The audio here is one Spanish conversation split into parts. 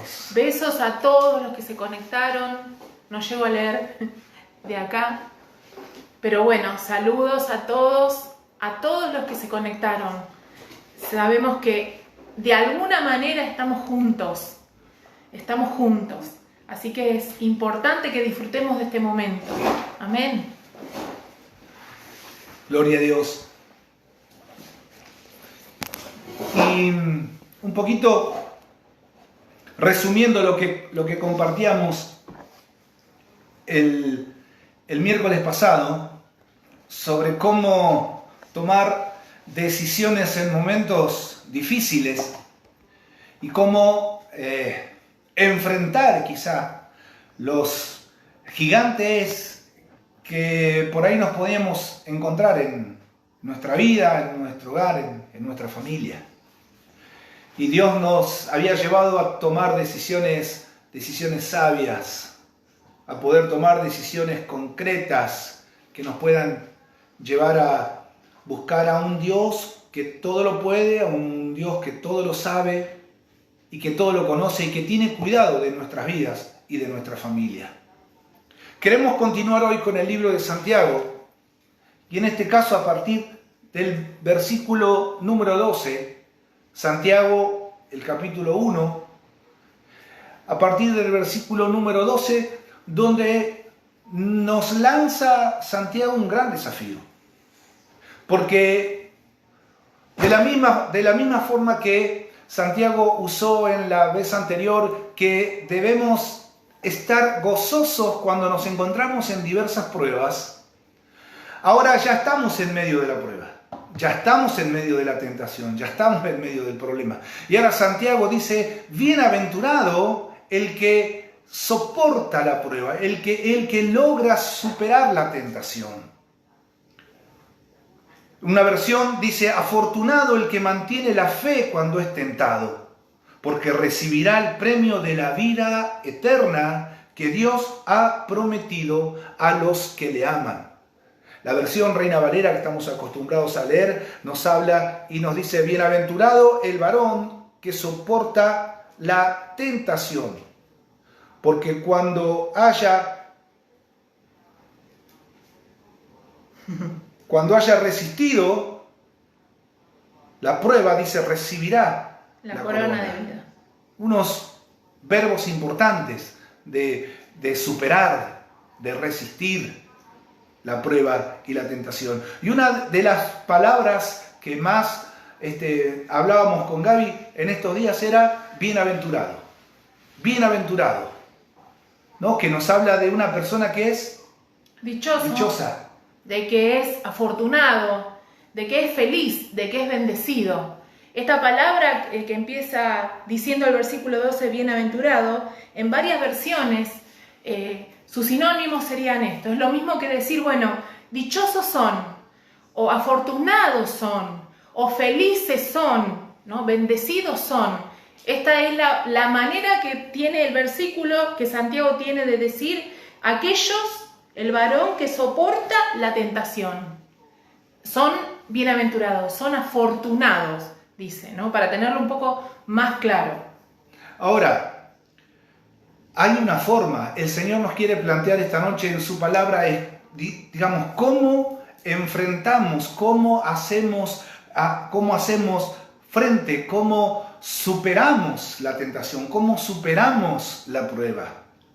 todos. Besos a todos los que se conectaron. No llego a leer de acá. Pero bueno, saludos a todos los que se conectaron. Sabemos que de alguna manera estamos juntos. Así que es importante que disfrutemos de este momento. Amén. Gloria a Dios. Y un poquito resumiendo lo que compartíamos el miércoles pasado sobre cómo tomar decisiones en momentos difíciles y cómo enfrentar quizá los gigantes que por ahí nos podíamos encontrar en nuestra vida, en nuestro hogar, en nuestra familia. Y Dios nos había llevado a tomar decisiones sabias, a poder tomar decisiones concretas que nos puedan llevar a buscar a un Dios que todo lo puede, a un Dios que todo lo sabe y que todo lo conoce y que tiene cuidado de nuestras vidas y de nuestra familia. Queremos continuar hoy con el libro de Santiago y en este caso a partir del versículo número 12, Santiago, el capítulo 1, a partir del versículo número 12, donde nos lanza Santiago un gran desafío. Porque de la misma forma que Santiago usó en la vez anterior, que debemos estar gozosos cuando nos encontramos en diversas pruebas, ahora ya estamos en medio de la prueba. Ya estamos en medio de la tentación, ya estamos en medio del problema. Y ahora Santiago dice, bienaventurado el que soporta la prueba, el que logra superar la tentación. Una versión dice, afortunado el que mantiene la fe cuando es tentado, porque recibirá el premio de la vida eterna que Dios ha prometido a los que le aman. La versión Reina Valera que estamos acostumbrados a leer nos habla y nos dice, bienaventurado el varón que soporta la tentación, porque cuando haya resistido la prueba, dice, recibirá la corona de vida. Unos verbos importantes de superar, de resistir la prueba y la tentación. Y una de las palabras que más hablábamos con Gaby en estos días era bienaventurado. Bienaventurado, ¿no? Que nos habla de una persona que es dichosa. De que es afortunado, de que es feliz, de que es bendecido. Esta palabra que empieza diciendo el versículo 12, bienaventurado, en varias versiones sus sinónimos serían esto. Es lo mismo que decir, bueno, dichosos son, o afortunados son, o felices son, ¿no? Bendecidos son. Esta es la manera que tiene el versículo que Santiago tiene de decir aquellos, el varón que soporta la tentación. Son bienaventurados, son afortunados, dice, ¿no? Para tenerlo un poco más claro. Ahora, hay una forma, el Señor nos quiere plantear esta noche en su palabra, digamos, cómo enfrentamos, cómo hacemos frente, cómo superamos la tentación, cómo superamos la prueba.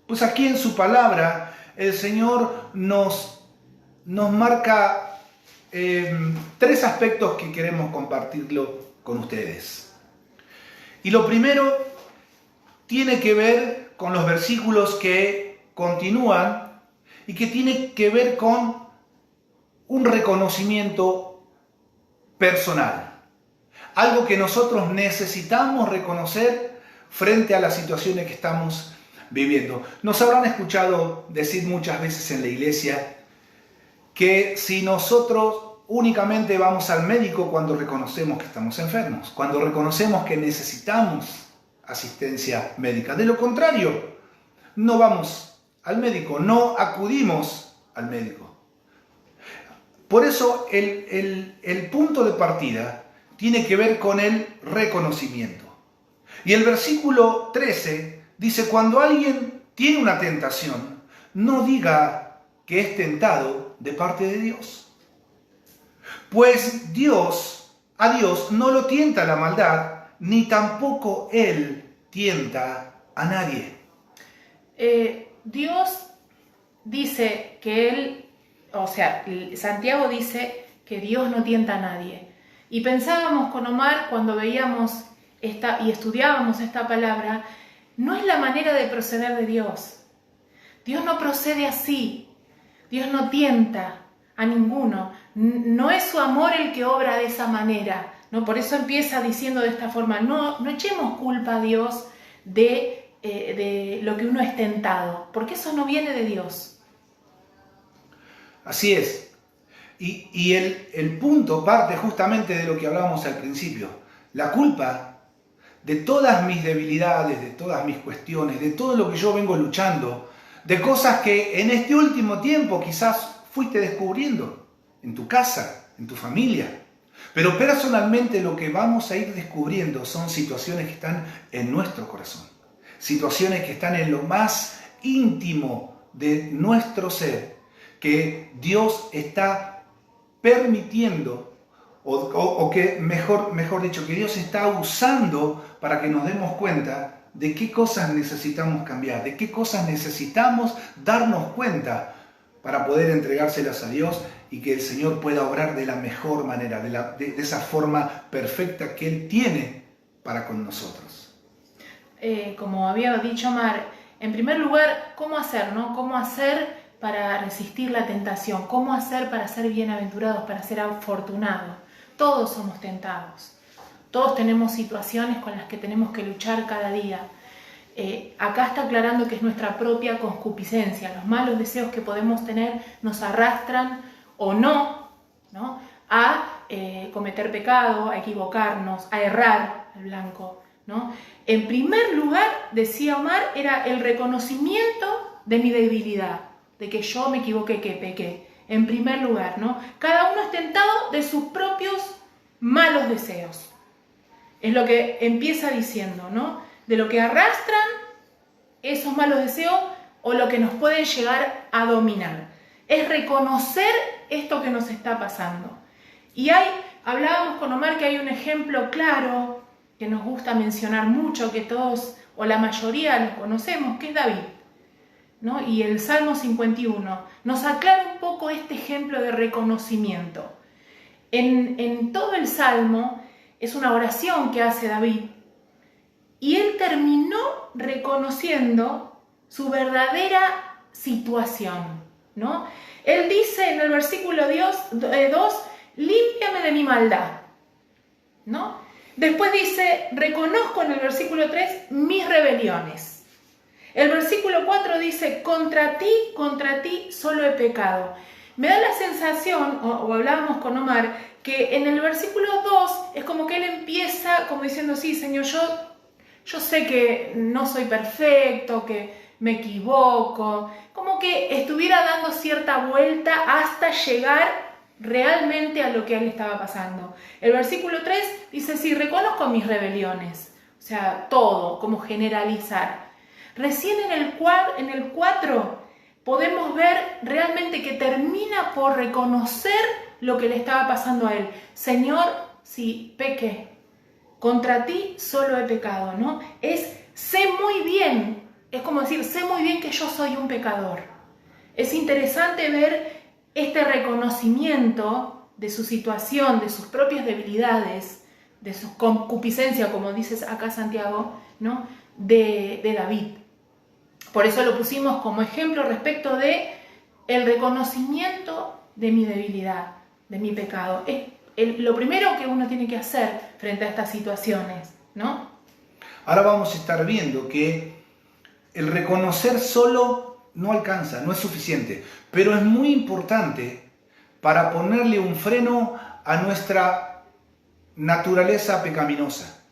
Pues aquí en su palabra el Señor nos marca 3 aspectos que queremos compartirlo con ustedes. Y lo primero tiene que ver con los versículos que continúan y que tiene que ver con un reconocimiento personal. Algo que nosotros necesitamos reconocer frente a las situaciones que estamos viviendo. Nos habrán escuchado decir muchas veces en la iglesia que si nosotros únicamente vamos al médico cuando reconocemos que estamos enfermos, cuando reconocemos que necesitamos asistencia médica. De lo contrario, no vamos al médico, no acudimos al médico. Por eso el punto de partida tiene que ver con el reconocimiento. Y el versículo 13 Dice, cuando alguien tiene una tentación, no diga que es tentado de parte de Dios. Pues a Dios no lo tienta la maldad, ni tampoco Él tienta a nadie. Dios dice que Santiago dice que Dios no tienta a nadie. Y pensábamos con Omar cuando veíamos y estudiábamos esta palabra, no es la manera de proceder de Dios. Dios no procede así. Dios no tienta a ninguno. No es su amor el que obra de esa manera, ¿no? Por eso empieza diciendo de esta forma, no echemos culpa a Dios de lo que uno es tentado, porque eso no viene de Dios. Así es. Y el punto parte justamente de lo que hablábamos al principio. La culpa de todas mis debilidades, de todas mis cuestiones, de todo lo que yo vengo luchando, de cosas que en este último tiempo quizás fuiste descubriendo en tu casa, en tu familia. Pero personalmente lo que vamos a ir descubriendo son situaciones que están en nuestro corazón. Situaciones que están en lo más íntimo de nuestro ser, que Dios está permitiendo, o que mejor dicho, que Dios está usando para que nos demos cuenta de qué cosas necesitamos cambiar, de qué cosas necesitamos darnos cuenta para poder entregárselas a Dios y que el Señor pueda obrar de la mejor manera, de esa forma perfecta que Él tiene para con nosotros. Como había dicho Mar, en primer lugar, ¿cómo hacer, no? ¿Cómo hacer para resistir la tentación? ¿Cómo hacer para ser bienaventurados, para ser afortunados? Todos somos tentados. Todos tenemos situaciones con las que tenemos que luchar cada día. Acá está aclarando que es nuestra propia concupiscencia. Los malos deseos que podemos tener nos arrastran o no a cometer pecado, a equivocarnos, a errar al blanco, ¿no? En primer lugar, decía Omar, era el reconocimiento de mi debilidad, de que yo me equivoqué, que pequé. En primer lugar, ¿no? Cada uno es tentado de sus propios malos deseos. Es lo que empieza diciendo, ¿no? De lo que arrastran esos malos deseos o lo que nos pueden llegar a dominar. Es reconocer esto que nos está pasando. Y hablábamos con Omar que hay un ejemplo claro que nos gusta mencionar mucho, que todos o la mayoría lo conocemos, que es David, ¿no? Y el Salmo 51 nos aclara un poco este ejemplo de reconocimiento. En todo el Salmo es una oración que hace David y él terminó reconociendo su verdadera situación, ¿no? Él dice en el versículo 2, límpiame de mi maldad, ¿no? Después dice, reconozco en el versículo 3 mis rebeliones. El versículo 4 dice, contra ti solo he pecado. Me da la sensación, o hablábamos con Omar, que en el versículo 2 es como que él empieza como diciendo, sí, Señor, yo sé que no soy perfecto, que me equivoco, como que estuviera dando cierta vuelta hasta llegar realmente a lo que a él estaba pasando. El versículo 3 dice, sí, reconozco mis rebeliones, o sea, todo, como generalizar. Recién en el 4 podemos ver realmente que termina por reconocer lo que le estaba pasando a él. Señor, sí, pequé, contra ti solo he pecado, ¿no? Sé muy bien, es como decir, sé muy bien que yo soy un pecador. Es interesante ver este reconocimiento de su situación, de sus propias debilidades, de su concupiscencia, como dices acá Santiago, ¿no? de David. Por eso lo pusimos como ejemplo respecto de el reconocimiento de mi debilidad, de mi pecado. Es lo primero que uno tiene que hacer frente a estas situaciones, ¿no? Ahora vamos a estar viendo que el reconocer solo no alcanza, no es suficiente, pero es muy importante para ponerle un freno a nuestra naturaleza pecaminosa.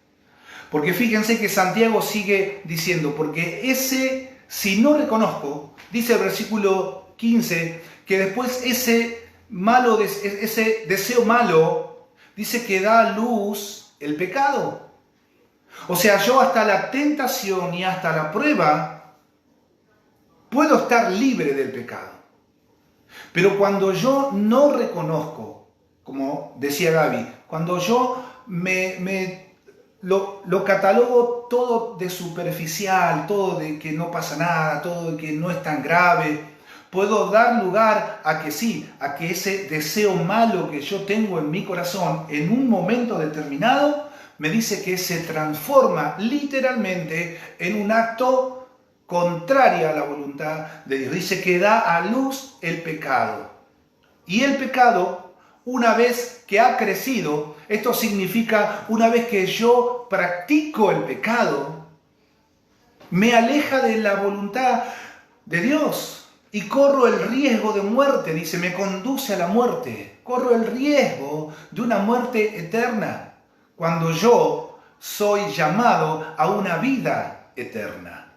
Porque fíjense que Santiago sigue diciendo, porque si no reconozco, dice el versículo 15, que después ese deseo malo, dice que da a luz el pecado. O sea, yo hasta la tentación y hasta la prueba puedo estar libre del pecado. Pero cuando yo no reconozco, como decía Gaby, cuando yo lo catalogo todo de superficial, todo de que no pasa nada, todo de que no es tan grave, puedo dar lugar a que sí, a que ese deseo malo que yo tengo en mi corazón en un momento determinado me dice que se transforma literalmente en un acto contrario a la voluntad de Dios. Dice que da a luz el pecado. Y el pecado, una vez que ha crecido, esto significa una vez que yo practico el pecado, me aleja de la voluntad de Dios y corro el riesgo de muerte. Dice, me conduce a la muerte. Corro el riesgo de una muerte eterna cuando yo soy llamado a una vida eterna.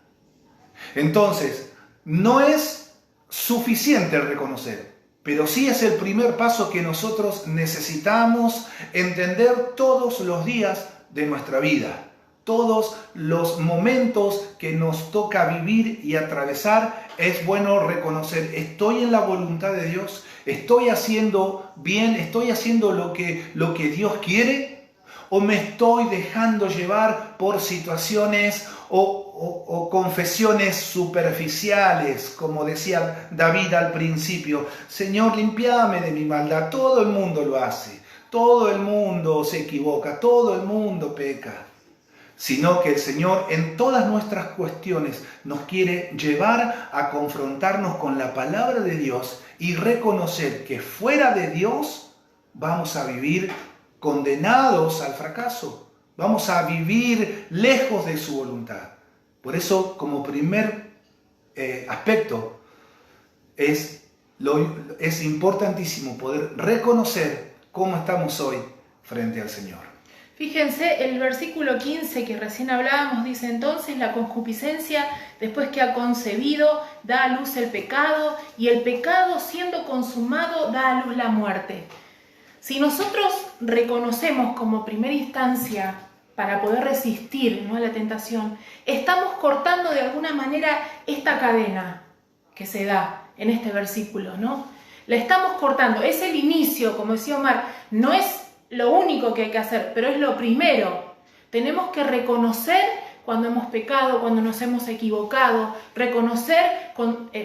Entonces, no es suficiente el reconocer, pero sí es el primer paso que nosotros necesitamos entender todos los días de nuestra vida. Todos los momentos que nos toca vivir y atravesar, es bueno reconocer, estoy en la voluntad de Dios, estoy haciendo bien, estoy haciendo lo que Dios quiere, o me estoy dejando llevar por situaciones o confesiones superficiales, como decía David al principio. Señor, limpiame de mi maldad. Todo el mundo lo hace, todo el mundo se equivoca, todo el mundo peca. Sino que el Señor en todas nuestras cuestiones nos quiere llevar a confrontarnos con la palabra de Dios y reconocer que fuera de Dios vamos a vivir condenados al fracaso. Vamos a vivir lejos de su voluntad. Por eso, como primer aspecto, es importantísimo poder reconocer cómo estamos hoy frente al Señor. Fíjense, el versículo 15 que recién hablábamos dice: entonces la concupiscencia, después que ha concebido, da a luz el pecado, y el pecado, siendo consumado, da a luz la muerte. Si nosotros reconocemos como primera instancia para poder resistir, ¿no?, a la tentación, estamos cortando de alguna manera esta cadena que se da en este versículo, ¿no? La estamos cortando, es el inicio, como decía Omar, no es lo único que hay que hacer, pero es lo primero. Tenemos que reconocer cuando hemos pecado, cuando nos hemos equivocado, reconocer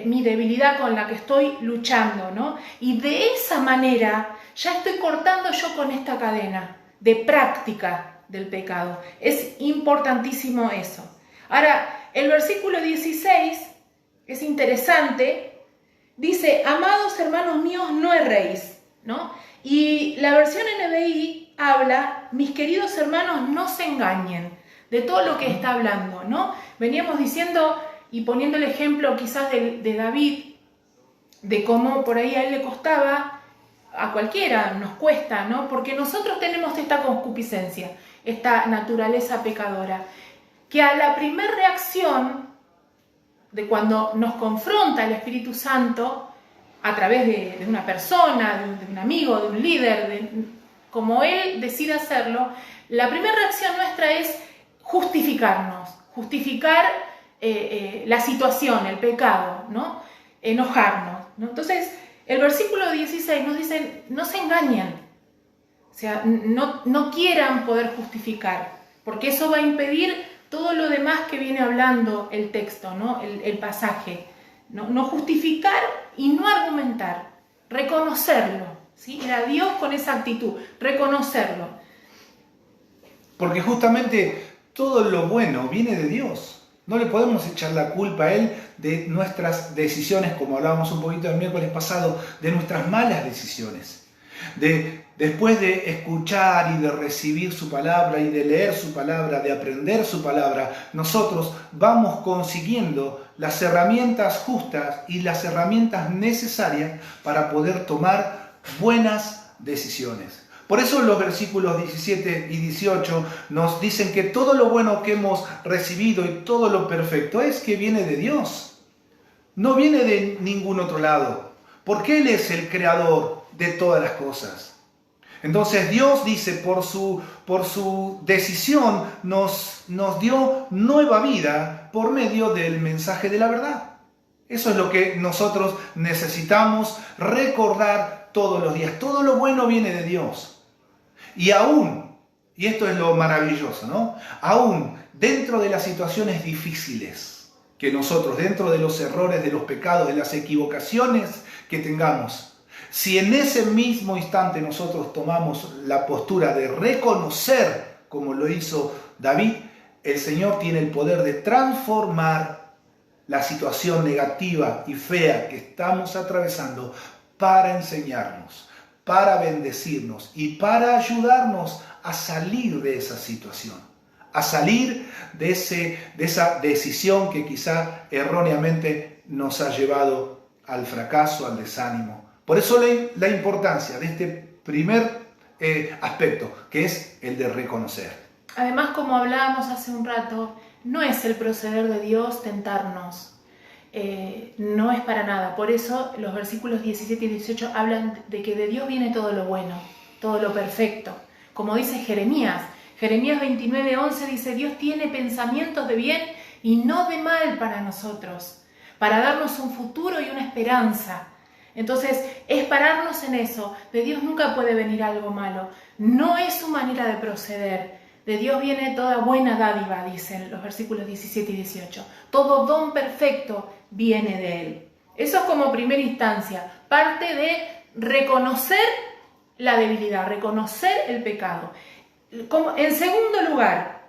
mi debilidad con la que estoy luchando, ¿no? Y de esa manera ya estoy cortando yo con esta cadena de práctica del pecado. Es importantísimo eso. Ahora, el versículo 16 es interesante. Dice: amados hermanos míos, no erréis, ¿no? Y la versión NBI habla: mis queridos hermanos, no se engañen, de todo lo que está hablando, ¿no? Veníamos diciendo y poniendo el ejemplo quizás de David, de cómo por ahí a él le costaba, a cualquiera nos cuesta, ¿no? Porque nosotros tenemos esta concupiscencia, esta naturaleza pecadora, que a la primera reacción de cuando nos confronta el Espíritu Santo, a través de una persona, de un amigo, de un líder, como él decide hacerlo, la primera reacción nuestra es justificarnos, justificar la situación, el pecado, ¿no? Enojarnos, ¿no? Entonces, el versículo 16 nos dice: no se engañen, o sea, no quieran poder justificar, porque eso va a impedir todo lo demás que viene hablando el texto, ¿no? El pasaje. No justificar y no argumentar, reconocerlo, ¿sí? Ir a Dios con esa actitud, reconocerlo. Porque justamente todo lo bueno viene de Dios. No le podemos echar la culpa a Él de nuestras decisiones, como hablábamos un poquito el miércoles pasado, de nuestras malas decisiones. Después de escuchar y de recibir su palabra y de leer su palabra, de aprender su palabra, nosotros vamos consiguiendo las herramientas justas y las herramientas necesarias para poder tomar buenas decisiones. Por eso los versículos 17 y 18 nos dicen que todo lo bueno que hemos recibido y todo lo perfecto es que viene de Dios. No viene de ningún otro lado, porque Él es el creador de todas las cosas. Entonces Dios dice, por su decisión nos dio nueva vida por medio del mensaje de la verdad. Eso es lo que nosotros necesitamos recordar todos los días. Todo lo bueno viene de Dios. Y aún, y esto es lo maravilloso, ¿no? Aún dentro de las situaciones difíciles que nosotros, dentro de los errores, de los pecados, de las equivocaciones que tengamos, si en ese mismo instante nosotros tomamos la postura de reconocer, como lo hizo David, el Señor tiene el poder de transformar la situación negativa y fea que estamos atravesando para enseñarnos, para bendecirnos y para ayudarnos a salir de esa situación, a salir de esa decisión que quizá erróneamente nos ha llevado al fracaso, al desánimo. Por eso la importancia de este primer aspecto, que es el de reconocer. Además, como hablábamos hace un rato, no es el proceder de Dios tentarnos. No es para nada. Por eso los versículos 17 y 18 hablan de que de Dios viene todo lo bueno, todo lo perfecto. Como dice Jeremías 29:11 dice: Dios tiene pensamientos de bien y no de mal para nosotros, para darnos un futuro y una esperanza. Entonces, es pararnos en eso. De Dios nunca puede venir algo malo. No es su manera de proceder. De Dios viene toda buena dádiva, dicen los versículos 17 y 18. Todo don perfecto viene de Él. Eso es como primera instancia. Parte de reconocer la debilidad, reconocer el pecado. En segundo lugar,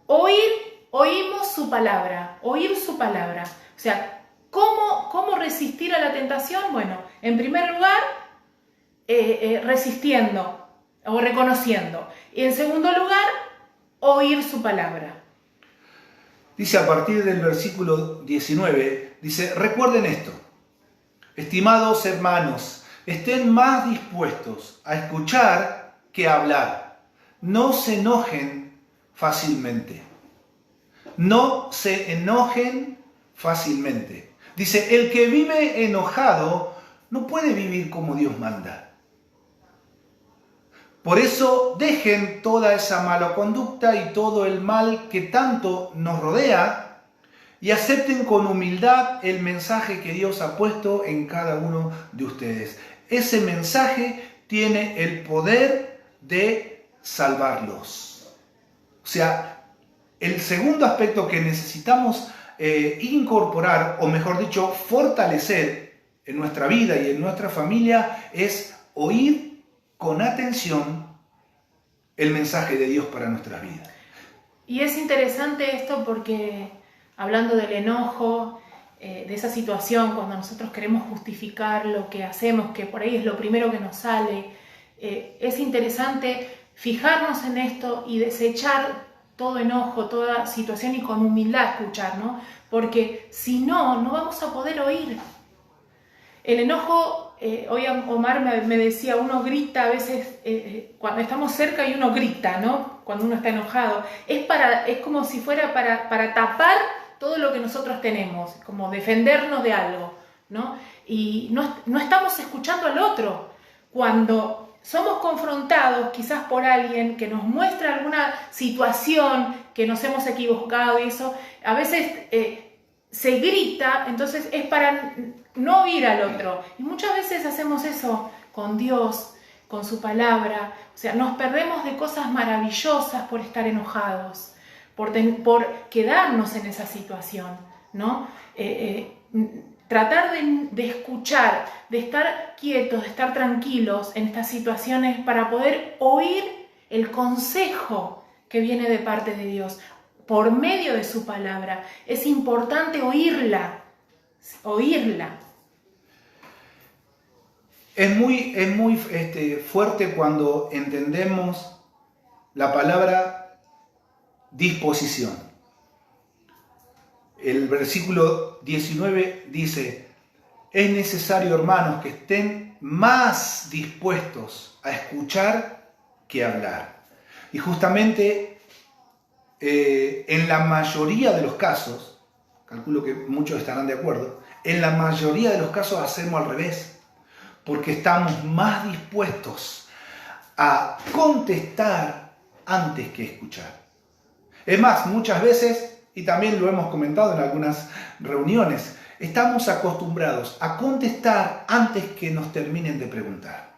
oímos su palabra, oír su palabra. O sea, ¿cómo resistir a la tentación? Bueno, en primer lugar, resistiendo o reconociendo. Y en segundo lugar, oír su palabra. Dice a partir del versículo 19, dice: recuerden esto, estimados hermanos, estén más dispuestos a escuchar que a hablar. No se enojen fácilmente. No se enojen fácilmente. Dice, el que vive enojado no puede vivir como Dios manda. Por eso dejen toda esa mala conducta y todo el mal que tanto nos rodea y acepten con humildad el mensaje que Dios ha puesto en cada uno de ustedes. Ese mensaje tiene el poder de salvarlos. O sea, el segundo aspecto que necesitamos incorporar, o mejor dicho, fortalecer en nuestra vida y en nuestra familia es oír con atención el mensaje de Dios para nuestras vidas. Y es interesante esto porque, hablando del enojo, de esa situación, cuando nosotros queremos justificar lo que hacemos, que por ahí es lo primero que nos sale, es interesante fijarnos en esto y desechar todo enojo, toda situación y con humildad escuchar, ¿no? Porque si no, no vamos a poder oír. El enojo, hoy Omar me decía, uno grita a veces, cuando estamos cerca y uno grita, ¿no? Cuando uno está enojado. Es como si fuera para tapar todo lo que nosotros tenemos, como defendernos de algo, ¿no? Y no estamos escuchando al otro. Cuando somos confrontados quizás por alguien que nos muestra alguna situación que nos hemos equivocado y eso, a veces se grita, entonces es para no oír al otro. Y muchas veces hacemos eso con Dios, con su palabra. O sea, nos perdemos de cosas maravillosas por estar enojados, por quedarnos en esa situación, ¿no? Tratar de escuchar, de estar quietos, de estar tranquilos en estas situaciones para poder oír el consejo que viene de parte de Dios por medio de su palabra. Es importante oírla. Es muy fuerte cuando entendemos la palabra disposición. El versículo 19 dice: es necesario, hermanos, que estén más dispuestos a escuchar que a hablar. Y justamente en la mayoría de los casos, calculo que muchos estarán de acuerdo, en la mayoría de los casos hacemos al revés, porque estamos más dispuestos a contestar antes que escuchar. Es más, muchas veces, y también lo hemos comentado en algunas reuniones, estamos acostumbrados a contestar antes que nos terminen de preguntar.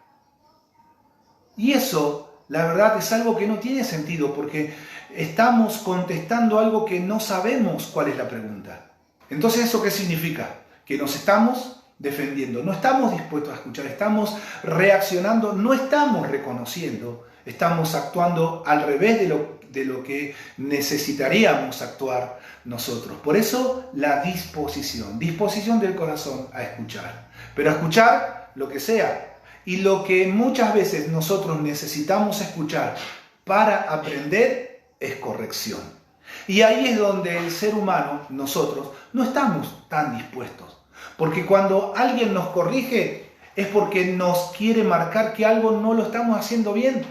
Y eso, la verdad, es algo que no tiene sentido porque estamos contestando algo que no sabemos cuál es la pregunta. Entonces, ¿eso qué significa? Que nos estamos defendiendo, no estamos dispuestos a escuchar, estamos reaccionando, no estamos reconociendo, estamos actuando al revés de lo que necesitaríamos actuar nosotros. Por eso la disposición del corazón a escuchar, pero a escuchar lo que sea. Y lo que muchas veces nosotros necesitamos escuchar para aprender es corrección. Y ahí es donde el ser humano, nosotros, no estamos tan dispuestos. Porque cuando alguien nos corrige es porque nos quiere marcar que algo no lo estamos haciendo bien.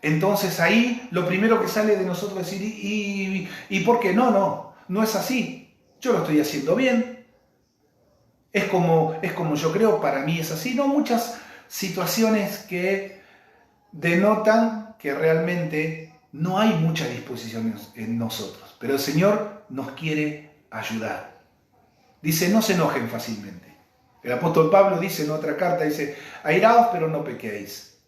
Entonces ahí lo primero que sale de nosotros es decir, ¿y por qué? No es así. Yo lo estoy haciendo bien. Es como yo creo, para mí es así. No, muchas situaciones que denotan que realmente no hay mucha disposición en nosotros. Pero el Señor nos quiere ayudar. Dice, no se enojen fácilmente. El apóstol Pablo dice en otra carta, dice, airaos pero no pequéis.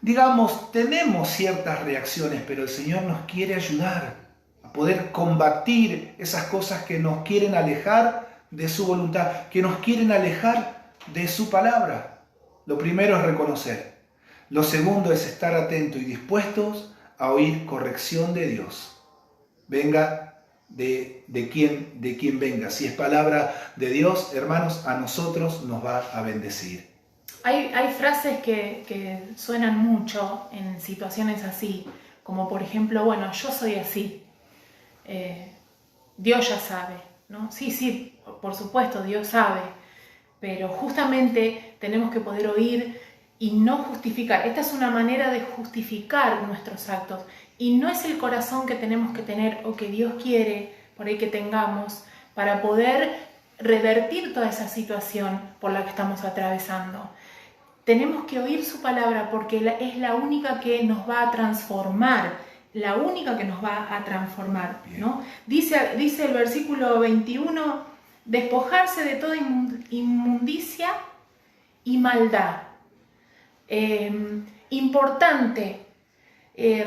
Digamos, tenemos ciertas reacciones, pero el Señor nos quiere ayudar a poder combatir esas cosas que nos quieren alejar de su voluntad, que nos quieren alejar de su palabra. Lo primero es reconocer. Lo segundo es estar atentos y dispuestos a oír corrección de Dios. Venga de quien venga. Si es palabra de Dios, hermanos, a nosotros nos va a bendecir. Hay frases que suenan mucho en situaciones así, como por ejemplo, bueno, yo soy así, Dios ya sabe, ¿no? Sí, por supuesto, Dios sabe, pero justamente tenemos que poder oír y no justificar. Esta es una manera de justificar nuestros actos y no es el corazón que tenemos que tener o que Dios quiere por ahí que tengamos para poder revertir toda esa situación por la que estamos atravesando. Tenemos que oír su palabra porque es la única que nos va a transformar, ¿no? Dice el versículo 21, despojarse de toda inmundicia y maldad. Importante,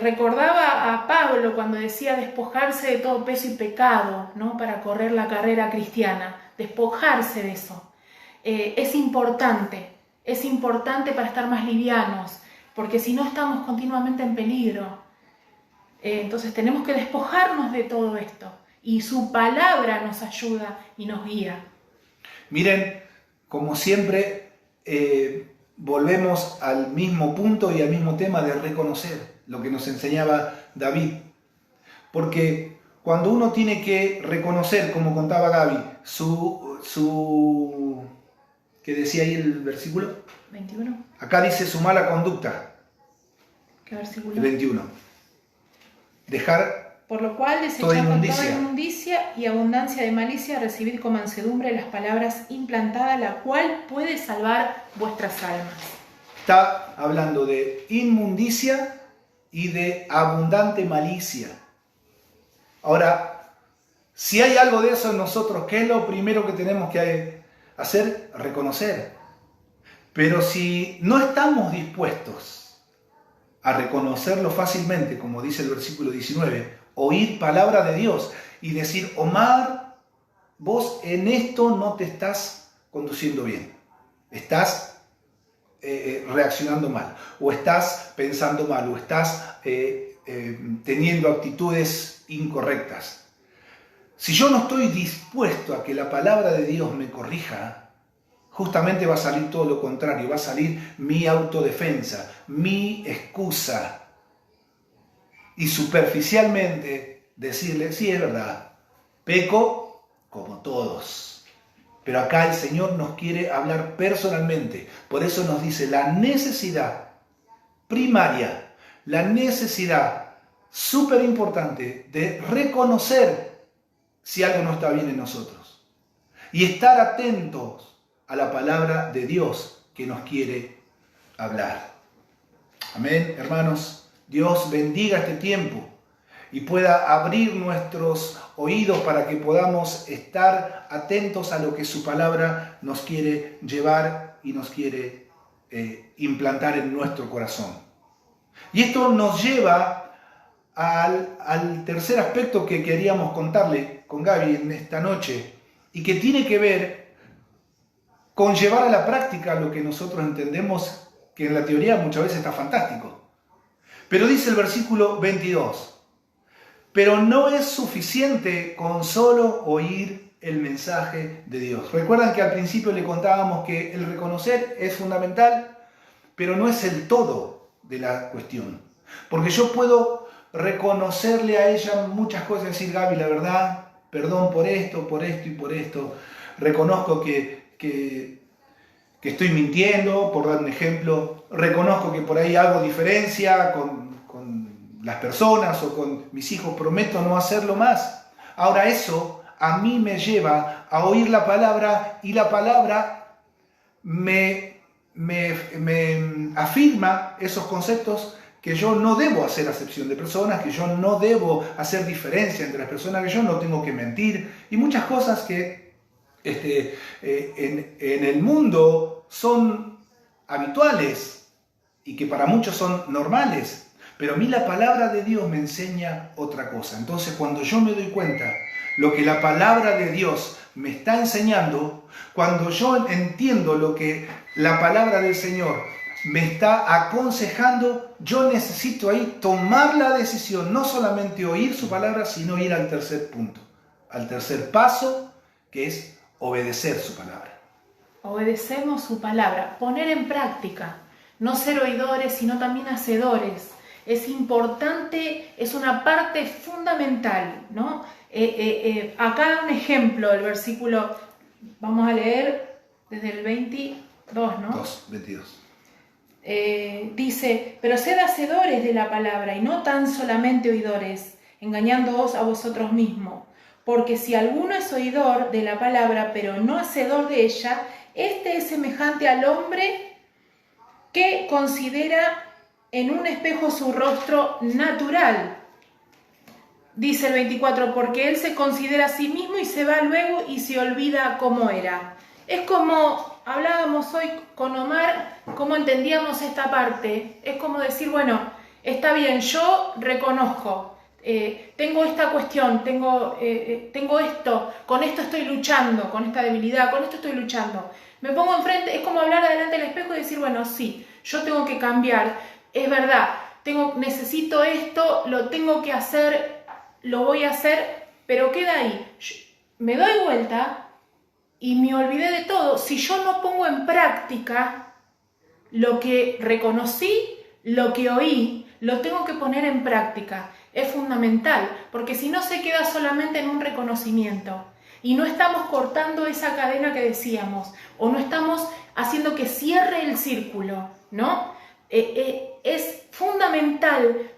recordaba a Pablo cuando decía despojarse de todo peso y pecado, ¿no? Para correr la carrera cristiana, despojarse de eso. Es importante para estar más livianos, porque si no estamos continuamente en peligro. Entonces tenemos que despojarnos de todo esto y su palabra nos ayuda y nos guía. Miren, como siempre, volvemos al mismo punto y al mismo tema de reconocer lo que nos enseñaba David. Porque cuando uno tiene que reconocer, como contaba Gaby, ¿qué decía ahí el versículo? 21. Acá dice su mala conducta. ¿Qué versículo? El 21. Dejar por lo cual, desechad con toda inmundicia y abundancia de malicia, recibid con mansedumbre las palabras implantadas, la cual puede salvar vuestras almas. Está hablando de inmundicia y de abundante malicia. Ahora, si hay algo de eso en nosotros, ¿qué es lo primero que tenemos que hacer? Reconocer. Pero si no estamos dispuestos a reconocerlo fácilmente, como dice el versículo 19, oír palabra de Dios y decir, Omar, vos en esto no te estás conduciendo bien, estás reaccionando mal, o estás pensando mal, o estás teniendo actitudes incorrectas. Si yo no estoy dispuesto a que la palabra de Dios me corrija, justamente va a salir todo lo contrario, va a salir mi autodefensa, mi excusa. Y superficialmente decirle, sí, es verdad, peco como todos. Pero acá el Señor nos quiere hablar personalmente. Por eso nos dice la necesidad primaria, la necesidad súper importante de reconocer si algo no está bien en nosotros. Y estar atentos a la palabra de Dios que nos quiere hablar. Amén, hermanos. Dios bendiga este tiempo y pueda abrir nuestros oídos para que podamos estar atentos a lo que su palabra nos quiere llevar y nos quiere implantar en nuestro corazón. Y esto nos lleva al tercer aspecto que queríamos contarle con Gaby en esta noche y que tiene que ver con llevar a la práctica lo que nosotros entendemos que en la teoría muchas veces está fantástico. Pero dice el versículo 22, pero no es suficiente con solo oír el mensaje de Dios. Recuerdan que al principio le contábamos que el reconocer es fundamental, pero no es el todo de la cuestión. Porque yo puedo reconocerle a ella muchas cosas, decir, Gaby, la verdad, perdón por esto y por esto. Reconozco que estoy mintiendo, por dar un ejemplo. Reconozco que por ahí hago diferencia con las personas o con mis hijos. Prometo no hacerlo más. Ahora eso a mí me lleva a oír la palabra y la palabra me afirma esos conceptos que yo no debo hacer acepción de personas, que yo no debo hacer diferencia entre las personas, que yo no tengo que mentir y muchas cosas que en el mundo son habituales y que para muchos son normales, pero a mí la palabra de Dios me enseña otra cosa. Entonces cuando yo me doy cuenta lo que la palabra de Dios me está enseñando, cuando yo entiendo lo que la palabra del Señor me está aconsejando, yo necesito ahí tomar la decisión, no solamente oír su palabra, sino ir al tercer punto, al tercer paso, que es obedecer su palabra. Obedecemos su palabra, poner en práctica, no ser oidores, sino también hacedores. Es importante, es una parte fundamental, ¿no? Acá un ejemplo, el versículo, vamos a leer desde el 22, ¿no? 22. Dice, pero sed hacedores de la palabra y no tan solamente oidores, engañándoos a vosotros mismos. Porque si alguno es oidor de la palabra, pero no hacedor de ella, este es semejante al hombre que considera en un espejo su rostro natural. Dice el 24, porque él se considera a sí mismo y se va luego y se olvida cómo era. Es como hablábamos hoy con Omar, cómo entendíamos esta parte. Es como decir, bueno, está bien, yo reconozco. Tengo esta cuestión, tengo esto, con esto estoy luchando, con esta debilidad, con esto estoy luchando. Me pongo enfrente, es como hablar delante del espejo y decir, bueno, sí, yo tengo que cambiar, es verdad, necesito esto, lo tengo que hacer, lo voy a hacer, pero queda ahí. Me doy vuelta y me olvidé de todo. Si yo no pongo en práctica lo que reconocí, lo que oí, lo tengo que poner en práctica. Es fundamental, porque si no se queda solamente en un reconocimiento y no estamos cortando esa cadena que decíamos, o no estamos haciendo que cierre el círculo, ¿no? Es fundamental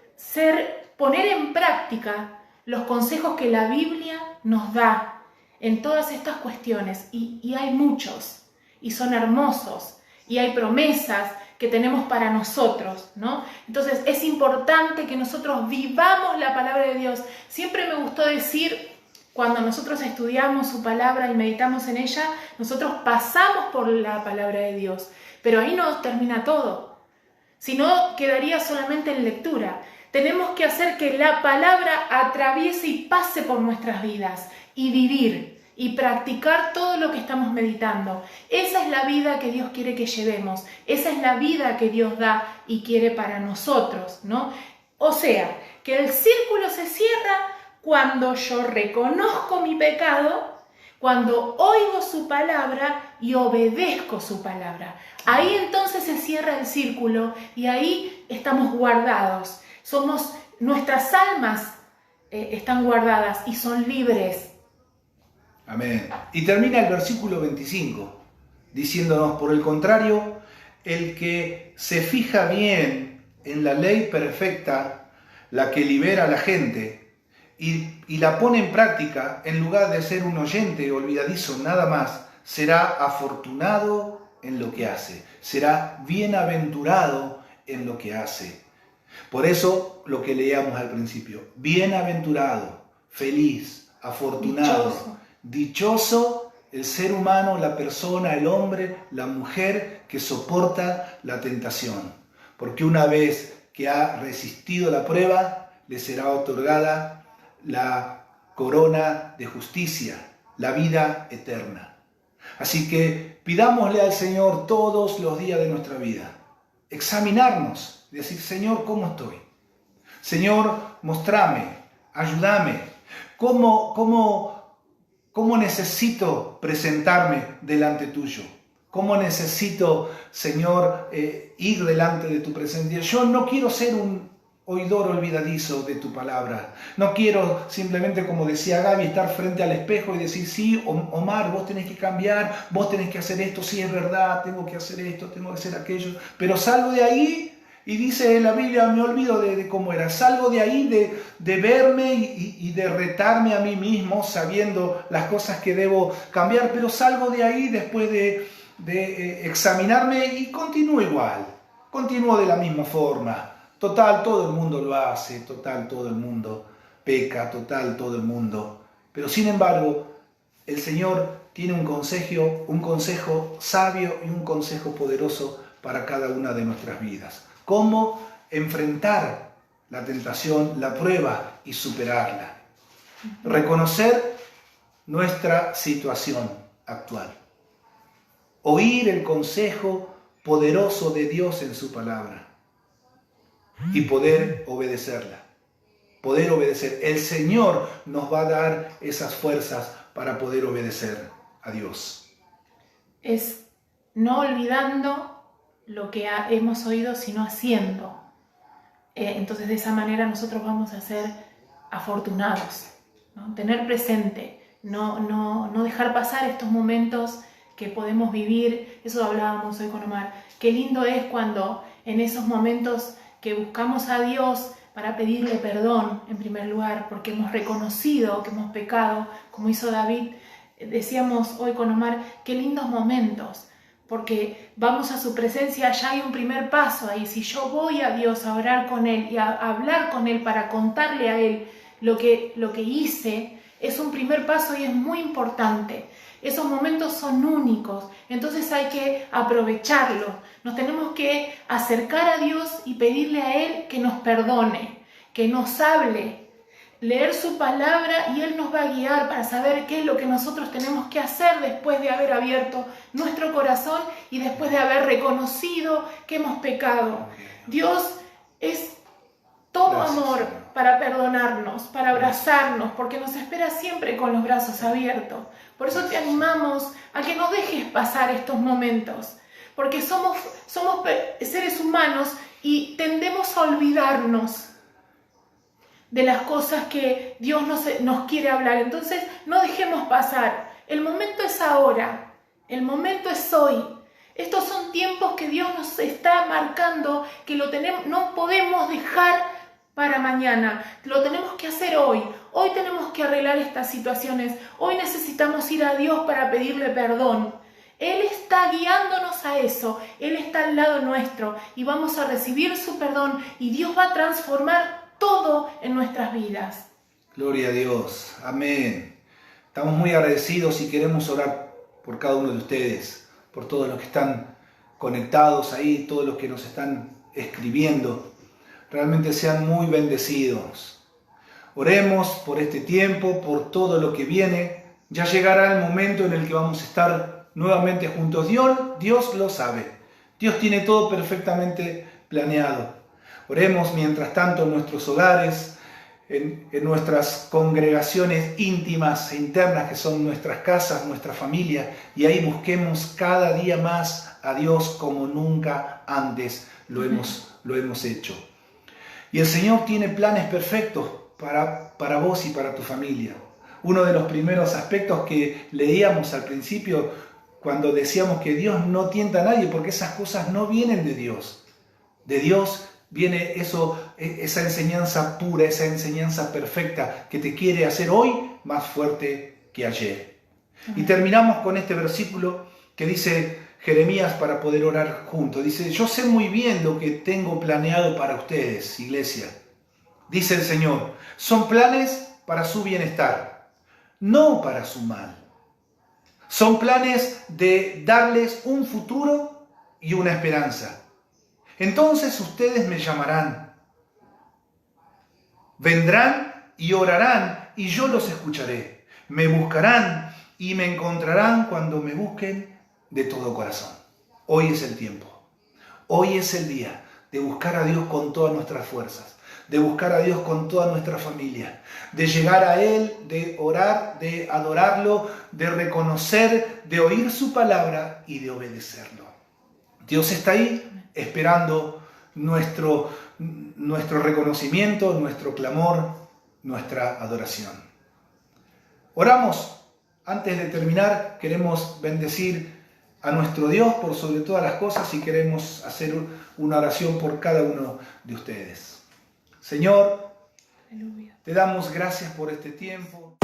poner en práctica los consejos que la Biblia nos da en todas estas cuestiones, y hay muchos, y son hermosos, y hay promesas que tenemos para nosotros, ¿no? Entonces es importante que nosotros vivamos la palabra de Dios. Siempre me gustó decir, cuando nosotros estudiamos su palabra y meditamos en ella, nosotros pasamos por la palabra de Dios, pero ahí no termina todo, sino quedaría solamente en lectura. Tenemos que hacer que la palabra atraviese y pase por nuestras vidas y vivir y practicar todo lo que estamos meditando. Esa es la vida que Dios quiere que llevemos. Esa es la vida que Dios da y quiere para nosotros, ¿no? O sea, que el círculo se cierra cuando yo reconozco mi pecado, cuando oigo su palabra y obedezco su palabra. Ahí entonces se cierra el círculo y ahí estamos guardados. Nuestras almas están guardadas y son libres. Amén. Y termina el versículo 25 diciéndonos, por el contrario, el que se fija bien en la ley perfecta, la que libera a la gente, y la pone en práctica, en lugar de ser un oyente olvidadizo nada más, será afortunado en lo que hace, será bienaventurado en lo que hace. Por eso lo que leíamos al principio, bienaventurado, feliz, afortunado, dichoso el ser humano, la persona, el hombre, la mujer que soporta la tentación. Porque una vez que ha resistido la prueba, le será otorgada la corona de justicia, la vida eterna. Así que pidámosle al Señor todos los días de nuestra vida, examinarnos, decir, Señor, ¿cómo estoy? Señor, mostrame, ayúdame. ¿Cómo necesito presentarme delante tuyo? ¿Cómo necesito, Señor, ir delante de tu presencia? Yo no quiero ser un oidor olvidadizo de tu palabra. No quiero simplemente, como decía Gaby, estar frente al espejo y decir, sí, Omar, vos tenés que cambiar, vos tenés que hacer esto, sí, es verdad, tengo que hacer esto, tengo que hacer aquello. Pero salgo de ahí y dice en la Biblia, me olvido de cómo era, salgo de ahí de verme y de retarme a mí mismo sabiendo las cosas que debo cambiar, pero salgo de ahí después de examinarme y continúo igual, continúo de la misma forma. Total, todo el mundo lo hace, total, todo el mundo peca, total, todo el mundo. Pero sin embargo, el Señor tiene un consejo sabio y un consejo poderoso para cada una de nuestras vidas. Cómo enfrentar la tentación, la prueba y superarla. Reconocer nuestra situación actual. Oír el consejo poderoso de Dios en su palabra. Y poder obedecerla. Poder obedecer. El Señor nos va a dar esas fuerzas para poder obedecer a Dios. Es no olvidando lo que hemos oído, sino haciendo. Entonces de esa manera nosotros vamos a ser afortunados, ¿no? Tener presente, no dejar pasar estos momentos que podemos vivir. Eso hablábamos hoy con Omar. Qué lindo es cuando en esos momentos que buscamos a Dios para pedirle perdón en primer lugar, porque hemos reconocido que hemos pecado, como hizo David. Decíamos hoy con Omar, qué lindos momentos, porque vamos a su presencia, ya hay un primer paso ahí. Si yo voy a Dios a orar con Él y a hablar con Él para contarle a Él lo que hice, es un primer paso y es muy importante. Esos momentos son únicos, entonces hay que aprovecharlos. Nos tenemos que acercar a Dios y pedirle a Él que nos perdone, que nos hable, leer su palabra y Él nos va a guiar para saber qué es lo que nosotros tenemos que hacer después de haber abierto nuestro corazón y después de haber reconocido que hemos pecado. Dios es todo amor para perdonarnos, para abrazarnos, porque nos espera siempre con los brazos abiertos. Por eso te animamos a que no dejes pasar estos momentos, porque somos seres humanos y tendemos a olvidarnos de las cosas que Dios nos quiere hablar. Entonces no dejemos pasar. El momento es ahora, el momento es hoy. Estos son tiempos que Dios nos está marcando, que no podemos dejar para mañana, lo tenemos que hacer hoy. Hoy tenemos que arreglar estas situaciones. Hoy necesitamos ir a Dios para pedirle perdón. Él está guiándonos a eso. Él está al lado nuestro y vamos a recibir su perdón y Dios va a transformar todo en nuestras vidas. Gloria a Dios. Amén. Estamos muy agradecidos y queremos orar por cada uno de ustedes, por todos los que están conectados ahí, todos los que nos están escribiendo. Realmente sean muy bendecidos. Oremos por este tiempo, por todo lo que viene. Ya llegará el momento en el que vamos a estar nuevamente juntos. Dios lo sabe. Dios tiene todo perfectamente planeado. Oremos mientras tanto en nuestros hogares, en nuestras congregaciones íntimas e internas que son nuestras casas, nuestra familia, y ahí busquemos cada día más a Dios como nunca antes lo hemos hecho. Y el Señor tiene planes perfectos para vos y para tu familia. Uno de los primeros aspectos que leíamos al principio, cuando decíamos que Dios no tienta a nadie, porque esas cosas no vienen de Dios. De Dios viene esa enseñanza pura, esa enseñanza perfecta que te quiere hacer hoy más fuerte que ayer. Y terminamos con este versículo que dice, Jeremías para poder orar juntos. Dice, yo sé muy bien lo que tengo planeado para ustedes, iglesia. Dice el Señor, son planes para su bienestar, no para su mal. Son planes de darles un futuro y una esperanza. Entonces ustedes me llamarán, vendrán y orarán y yo los escucharé. Me buscarán y me encontrarán cuando me busquen de todo corazón. Hoy es el tiempo. Hoy es el día de buscar a Dios con todas nuestras fuerzas, de buscar a Dios con toda nuestra familia, de llegar a Él, de orar, de adorarlo, de reconocer, de oír su palabra y de obedecerlo. Dios está ahí esperando nuestro reconocimiento, nuestro clamor, nuestra adoración. Oramos. Antes de terminar, queremos bendecir a nuestro Dios por sobre todas las cosas y queremos hacer una oración por cada uno de ustedes. Señor, Aleluya. te damos gracias por este tiempo.